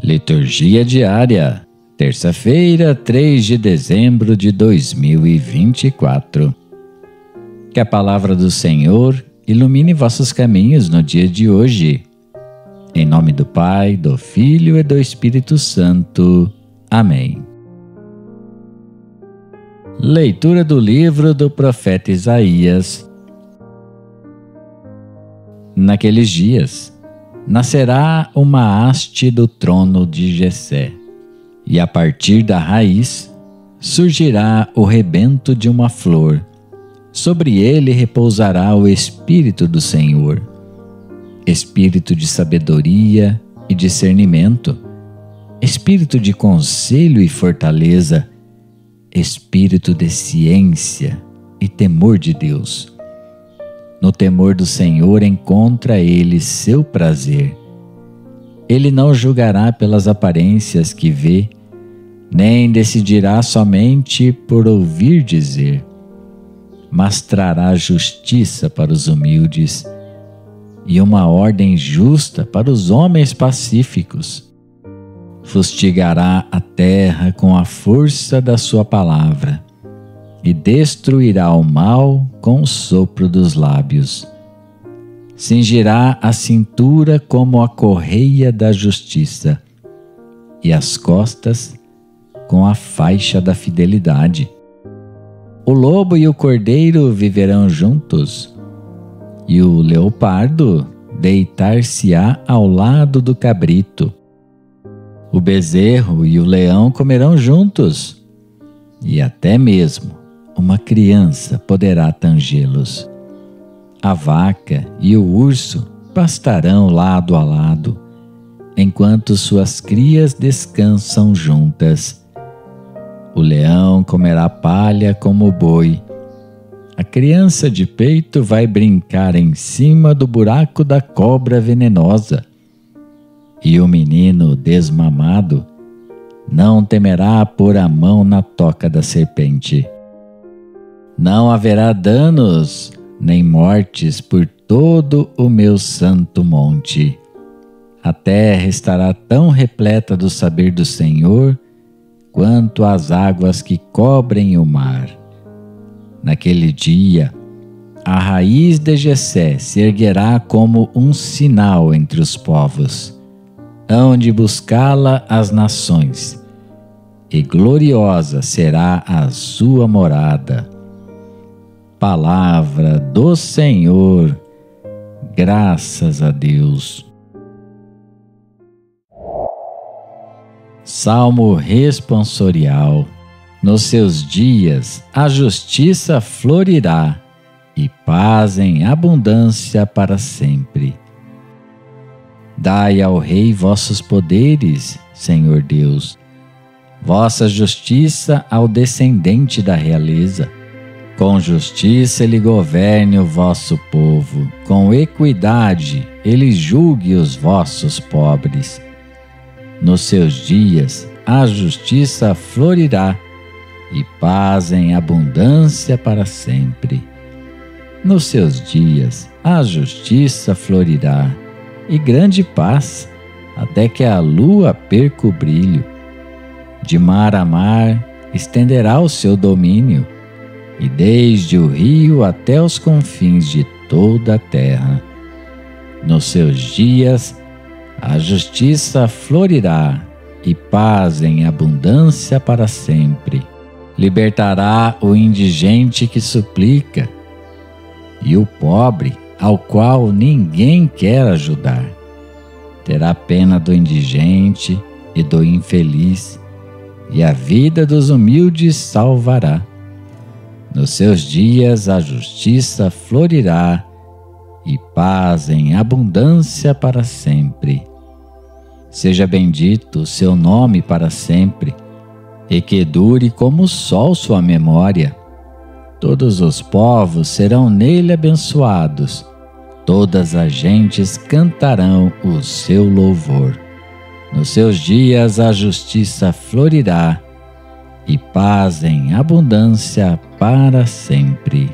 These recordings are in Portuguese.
Liturgia diária, terça-feira, 3 de dezembro de 2024. Que a palavra do Senhor ilumine vossos caminhos no dia de hoje. Em nome do Pai, do Filho e do Espírito Santo. Amém. Leitura do livro do profeta Isaías. Naqueles dias, nascerá uma haste do trono de Jessé, e a partir da raiz surgirá o rebento de uma flor. Sobre ele repousará o Espírito do Senhor, Espírito de sabedoria e discernimento, Espírito de conselho e fortaleza, Espírito de ciência e temor de Deus. No temor do Senhor encontra ele seu prazer. Ele não julgará pelas aparências que vê, nem decidirá somente por ouvir dizer, mas trará justiça para os humildes e uma ordem justa para os homens pacíficos. Fustigará a terra com a força da sua palavra e destruirá o mal com o sopro dos lábios. Cingirá a cintura como a correia da justiça e as costas com a faixa da fidelidade. O lobo e o cordeiro viverão juntos, e o leopardo deitar-se-á ao lado do cabrito. O bezerro e o leão comerão juntos, e até mesmo uma criança poderá tangê-los. A vaca e o urso pastarão lado a lado, enquanto suas crias descansam juntas. O leão comerá palha como o boi. A criança de peito vai brincar em cima do buraco da cobra venenosa. E o menino desmamado não temerá pôr a mão na toca da serpente. Não haverá danos nem mortes por todo o meu santo monte. A terra estará tão repleta do saber do Senhor quanto as águas que cobrem o mar. Naquele dia, a raiz de Jessé se erguerá como um sinal entre os povos. Hão de buscá-la as nações, e gloriosa será a sua morada. Palavra do Senhor, graças a Deus. Salmo responsorial. Nos seus dias a justiça florirá, e paz em abundância para sempre. Dai ao rei vossos poderes, Senhor Deus, vossa justiça ao descendente da realeza. Com justiça ele governe o vosso povo, com equidade ele julgue os vossos pobres. Nos seus dias a justiça florirá, e paz em abundância para sempre. Nos seus dias a justiça florirá, e grande paz, até que a lua perca o brilho. De mar a mar estenderá o seu domínio, e desde o rio até os confins de toda a terra. Nos seus dias a justiça florirá, e paz em abundância para sempre. Libertará o indigente que suplica, e o pobre ao qual ninguém quer ajudar. Terá pena do indigente e do infeliz, e a vida dos humildes salvará. Nos seus dias a justiça florirá, e paz em abundância para sempre. Seja bendito o seu nome para sempre, e que dure como o sol sua memória. Todos os povos serão nele abençoados, todas as gentes cantarão o seu louvor. Nos seus dias a justiça florirá, e paz em abundância para sempre.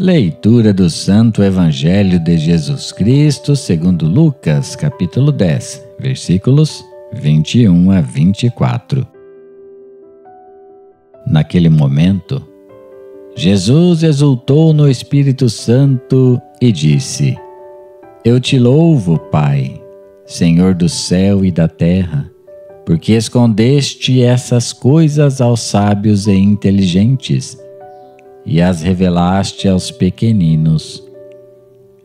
Leitura do Santo Evangelho de Jesus Cristo segundo Lucas, capítulo 10, versículos 21 a 24. Naquele momento, Jesus exultou no Espírito Santo e disse: Eu te louvo, Pai, Senhor do céu e da terra, porque escondeste essas coisas aos sábios e inteligentes e as revelaste aos pequeninos.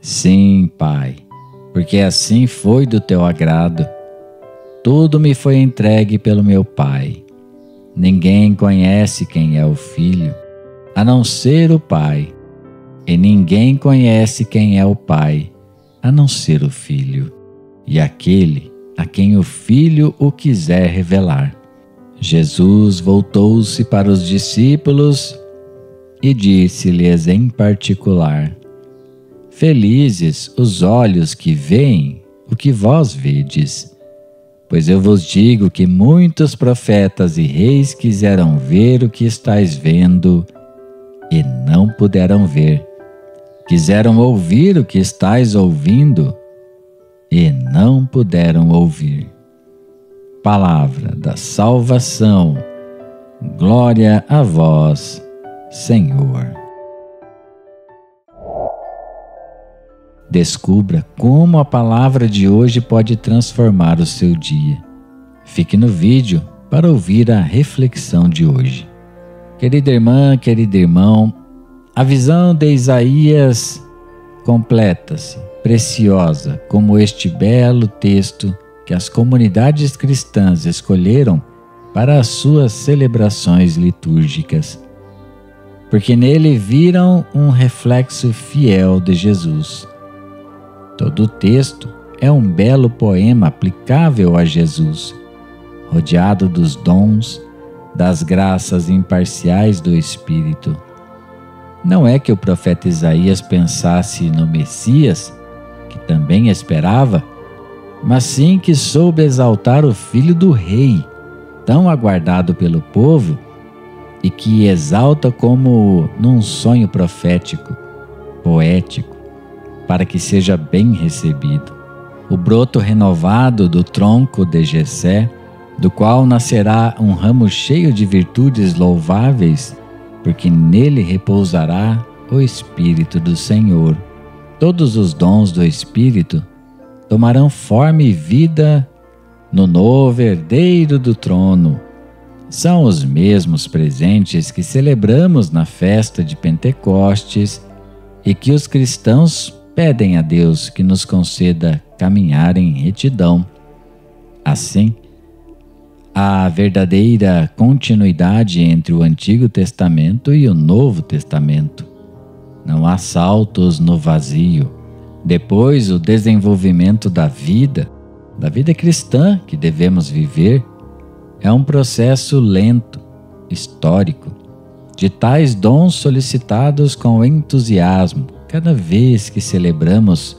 Sim, Pai, porque assim foi do teu agrado. Tudo me foi entregue pelo meu Pai. Ninguém conhece quem é o Filho, a não ser o Pai, e ninguém conhece quem é o Pai, a não ser o Filho, e aquele a quem o Filho o quiser revelar. Jesus voltou-se para os discípulos e disse-lhes em particular: Felizes os olhos que veem o que vós vedes, pois eu vos digo que muitos profetas e reis quiseram ver o que estáis vendo e não puderam ver, quiseram ouvir o que estáis ouvindo e não puderam ouvir. Palavra da salvação. Glória a vós, Senhor. Descubra como a palavra de hoje pode transformar o seu dia. Fique no vídeo para ouvir a reflexão de hoje. Querida irmã, querido irmão, a visão de Isaías completa-se, preciosa, como este belo texto que as comunidades cristãs escolheram para as suas celebrações litúrgicas, porque nele viram um reflexo fiel de Jesus. Todo o texto é um belo poema aplicável a Jesus, rodeado dos dons, das graças imparciais do Espírito. Não é que o profeta Isaías pensasse no Messias, que também esperava, mas sim que soube exaltar o Filho do Rei, tão aguardado pelo povo, e que exalta como num sonho profético, poético, para que seja bem recebido. O broto renovado do tronco de Jessé, do qual nascerá um ramo cheio de virtudes louváveis, porque nele repousará o Espírito do Senhor. Todos os dons do Espírito tomarão forma e vida no novo herdeiro do trono. São os mesmos presentes que celebramos na festa de Pentecostes e que os cristãos pedem a Deus que nos conceda caminhar em retidão. Assim, a verdadeira continuidade entre o Antigo Testamento e o Novo Testamento. Não há saltos no vazio. Depois, o desenvolvimento da vida cristã que devemos viver, é um processo lento, histórico, de tais dons solicitados com entusiasmo cada vez que celebramos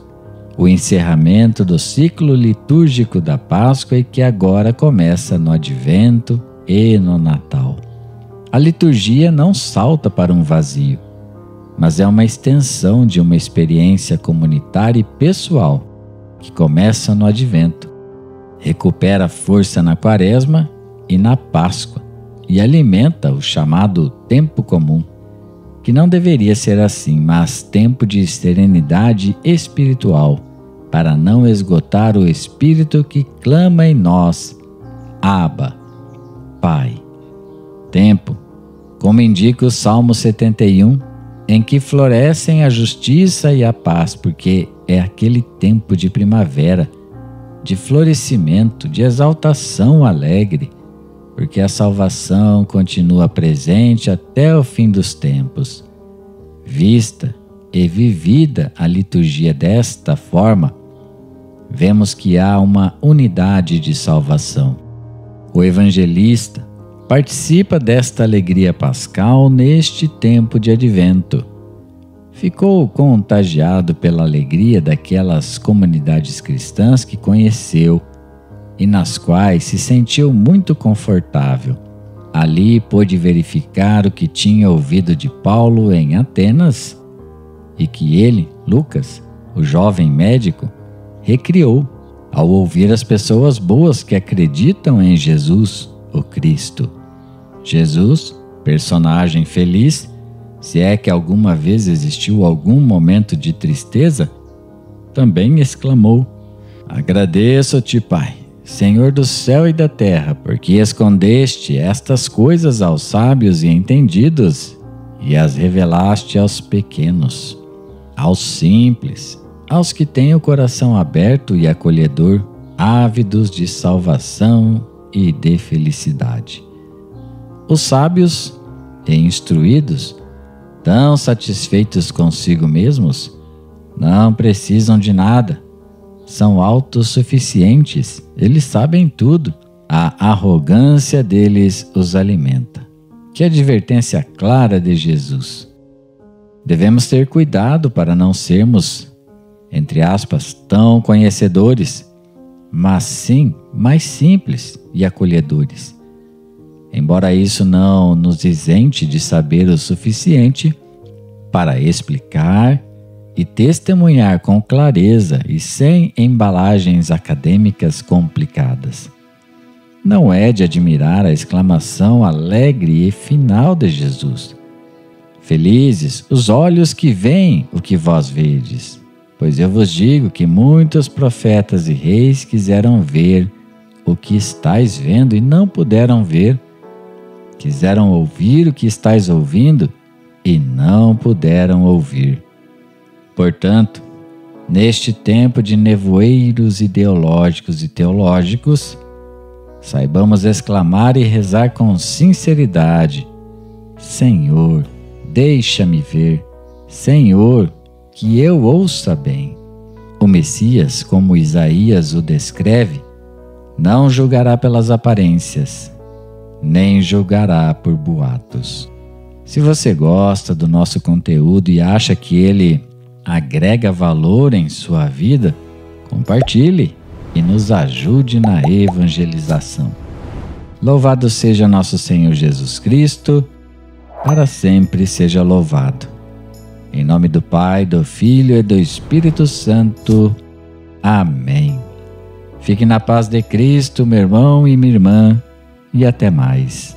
o encerramento do ciclo litúrgico da Páscoa e que agora começa no Advento e no Natal. A liturgia não salta para um vazio, mas é uma extensão de uma experiência comunitária e pessoal que começa no Advento, recupera força na Quaresma e na Páscoa e alimenta o chamado tempo comum, que não deveria ser assim, mas tempo de serenidade espiritual, para não esgotar o Espírito que clama em nós: Abba, Pai. Tempo, como indica o Salmo 71, em que florescem a justiça e a paz, porque é aquele tempo de primavera, de florescimento, de exaltação alegre, porque a salvação continua presente até o fim dos tempos. Vista e vivida a liturgia desta forma, vemos que há uma unidade de salvação. O evangelista participa desta alegria pascal neste tempo de advento. Ficou contagiado pela alegria daquelas comunidades cristãs que conheceu e nas quais se sentiu muito confortável. Ali pôde verificar o que tinha ouvido de Paulo em Atenas e que ele, Lucas, o jovem médico, recriou ao ouvir as pessoas boas que acreditam em Jesus, o Cristo. Jesus, personagem feliz, se é que alguma vez existiu algum momento de tristeza, também exclamou: agradeço-te, Pai, Senhor do céu e da terra, porque escondeste estas coisas aos sábios e entendidos e as revelaste aos pequenos, aos simples, aos que têm o coração aberto e acolhedor, ávidos de salvação e de felicidade. Os sábios e instruídos, tão satisfeitos consigo mesmos, não precisam de nada. São autossuficientes, eles sabem tudo. A arrogância deles os alimenta. Que advertência clara de Jesus! Devemos ter cuidado para não sermos, entre aspas, tão conhecedores, mas sim mais simples e acolhedores. Embora isso não nos isente de saber o suficiente para explicar e testemunhar com clareza e sem embalagens acadêmicas complicadas. Não é de admirar a exclamação alegre e final de Jesus: felizes os olhos que veem o que vós vedes, pois eu vos digo que muitos profetas e reis quiseram ver o que estáis vendo e não puderam ver, quiseram ouvir o que estáis ouvindo e não puderam ouvir. Portanto, neste tempo de nevoeiros ideológicos e teológicos, saibamos exclamar e rezar com sinceridade: Senhor, deixa-me ver. Senhor, que eu ouça bem. O Messias, como Isaías o descreve, não julgará pelas aparências, nem julgará por boatos. Se você gosta do nosso conteúdo e acha que ele agrega valor em sua vida, compartilhe e nos ajude na evangelização. Louvado seja nosso Senhor Jesus Cristo, para sempre seja louvado. Em nome do Pai, do Filho e do Espírito Santo. Amém. Fique na paz de Cristo, meu irmão e minha irmã, e até mais.